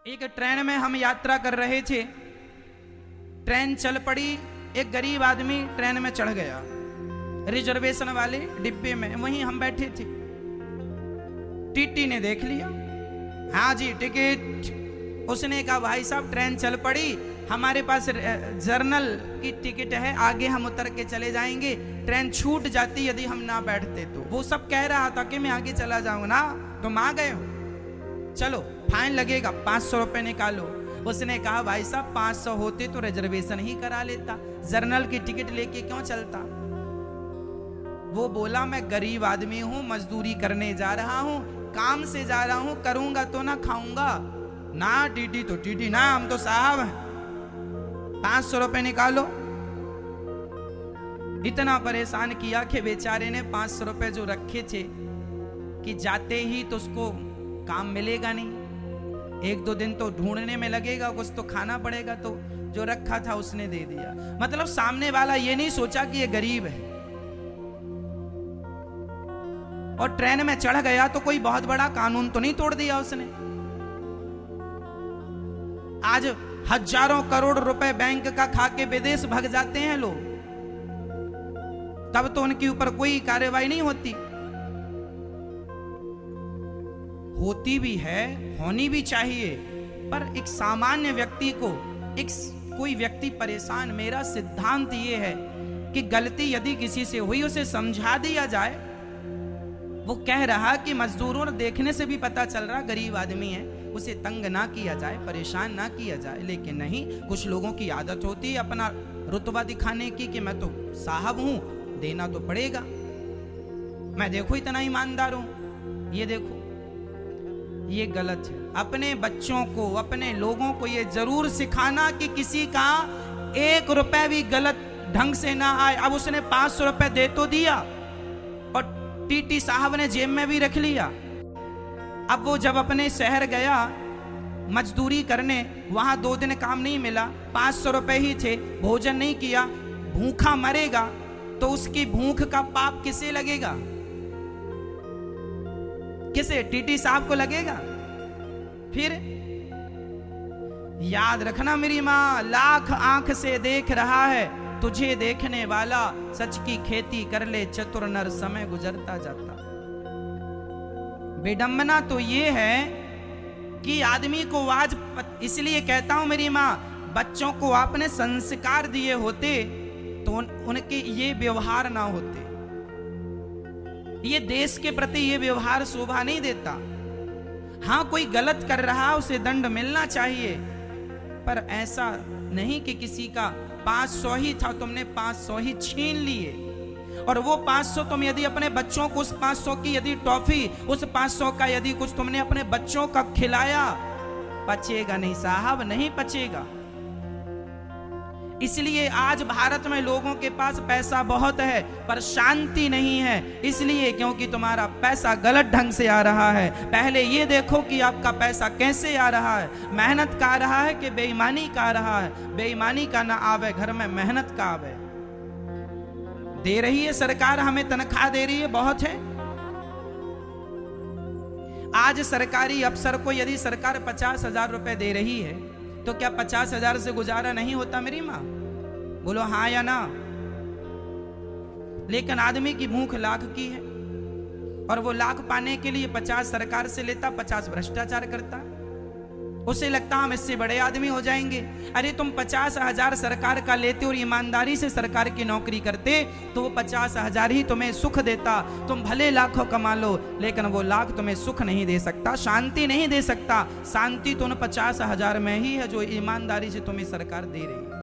एक ट्रेन में हम यात्रा कर रहे थे। ट्रेन चल पड़ी। एक गरीब आदमी ट्रेन में चढ़ गया, रिजर्वेशन वाले डिब्बे में। वहीं हम बैठे थे। टीटी ने देख लिया, हाँ जी टिकट। उसने कहा भाई साहब ट्रेन चल पड़ी, हमारे पास जर्नल की टिकट है, आगे हम उतर के चले जाएंगे, ट्रेन छूट जाती यदि हम ना बैठते तो। वो सब कह रहा था कि मैं आगे चला जाऊंगा ना, तुम आ गए हो, चलो फाइन लगेगा, 500 रुपए निकालो। उसने कहा भाई साहब 500 होते तो रिजर्वेशन ही करा लेता, जर्नल की टिकट लेके क्यों चलता। वो बोला मैं गरीब आदमी हूं, मजदूरी करने जा रहा हूं, काम से जा रहा हूं, करूंगा तो ना खाऊंगा ना। टीटी तो टीटी ना, हम तो साहब हैं, 500 रुपए निकालो। इतना परेशान किया कि बेचारे ने 500 रुपए जो रखे थे कि जाते ही तो उसको काम मिलेगा नहीं, 1-2 दिन तो ढूंढने में लगेगा, कुछ तो खाना पड़ेगा, तो जो रखा था उसने दे दिया। मतलब सामने वाला ये नहीं सोचा कि ये गरीब है, और ट्रेन में चढ़ गया तो कोई बहुत बड़ा कानून तो नहीं तोड़ दिया उसने। आज हजारों करोड़ रुपए बैंक का खा के विदेश भाग जाते हैं लोग, तब तो उनके ऊपर कोई कार्रवाई नहीं होती। होती भी है, होनी भी चाहिए, पर एक सामान्य व्यक्ति को, एक कोई व्यक्ति परेशान, मेरा सिद्धांत ये है कि गलती यदि किसी से हुई उसे समझा दिया जाए। वो कह रहा कि मजदूरों देखने से भी पता चल रहा गरीब आदमी है, उसे तंग ना किया जाए, परेशान ना किया जाए। लेकिन नहीं, कुछ लोगों की आदत होती है अपना रुतबा दिखाने की कि मैं तो साहब हूं, देना तो पड़ेगा, मैं देखो इतना ईमानदार हूं। ये देखो, ये गलत है। अपने बच्चों को, अपने लोगों को ये जरूर सिखाना कि किसी का 1 रुपए भी गलत ढंग से ना आए। अब उसने 500 रुपए दे तो दिया और टीटी साहब ने जेब में भी रख लिया। अब वो जब अपने शहर गया मजदूरी करने, वहां 2 दिन काम नहीं मिला, 500 रुपए ही थे, भोजन नहीं किया, भूखा मरेगा, तो उसकी भूख का पाप किसे लगेगा? किसे? टीटी साहब को लगेगा। फिर याद रखना मेरी मां, लाख आंख से देख रहा है तुझे देखने वाला, सच की खेती कर ले चतुर नर, समय गुजरता जाता। विडंबना तो ये है कि आदमी को आज, इसलिए कहता हूं मेरी मां, बच्चों को आपने संस्कार दिए होते तो उनके ये व्यवहार ना होते। ये देश के प्रति ये व्यवहार शोभा नहीं देता। हां, कोई गलत कर रहा उसे दंड मिलना चाहिए, पर ऐसा नहीं कि किसी का 500 ही था, तुमने 500 ही छीन लिए, और वो 500 तुम यदि अपने बच्चों को, उस 500 की यदि टॉफी, उस 500 का यदि कुछ तुमने अपने बच्चों का खिलाया, पचेगा नहीं साहब, नहीं पचेगा। इसलिए आज भारत में लोगों के पास पैसा बहुत है पर शांति नहीं है, इसलिए क्योंकि तुम्हारा पैसा गलत ढंग से आ रहा है। पहले ये देखो कि आपका पैसा कैसे आ रहा है, मेहनत का आ रहा है कि बेईमानी का आ रहा है। बेईमानी का ना आवे घर में, मेहनत का आवे। दे रही है सरकार, हमें तनख्वाह दे रही है, बहुत है। आज सरकारी अफसर को यदि सरकार 50,000 रुपए दे रही है तो क्या 50,000 से गुजारा नहीं होता मेरी मां? बोलो हाँ या ना। लेकिन आदमी की भूख लाख की है, और वो लाख पाने के लिए 50 सरकार से लेता, 50 भ्रष्टाचार करता। उसे लगता हम इससे बड़े आदमी हो जाएंगे। अरे तुम 50,000 सरकार का लेते और ईमानदारी से सरकार की नौकरी करते तो वो 50,000 ही तुम्हें सुख देता। तुम भले लाखों कमा लो, लेकिन वो लाख तुम्हें सुख नहीं दे सकता, शांति नहीं दे सकता। शांति तो उन 50,000 में ही है जो ईमानदारी से तुम्हें सरकार दे रही है।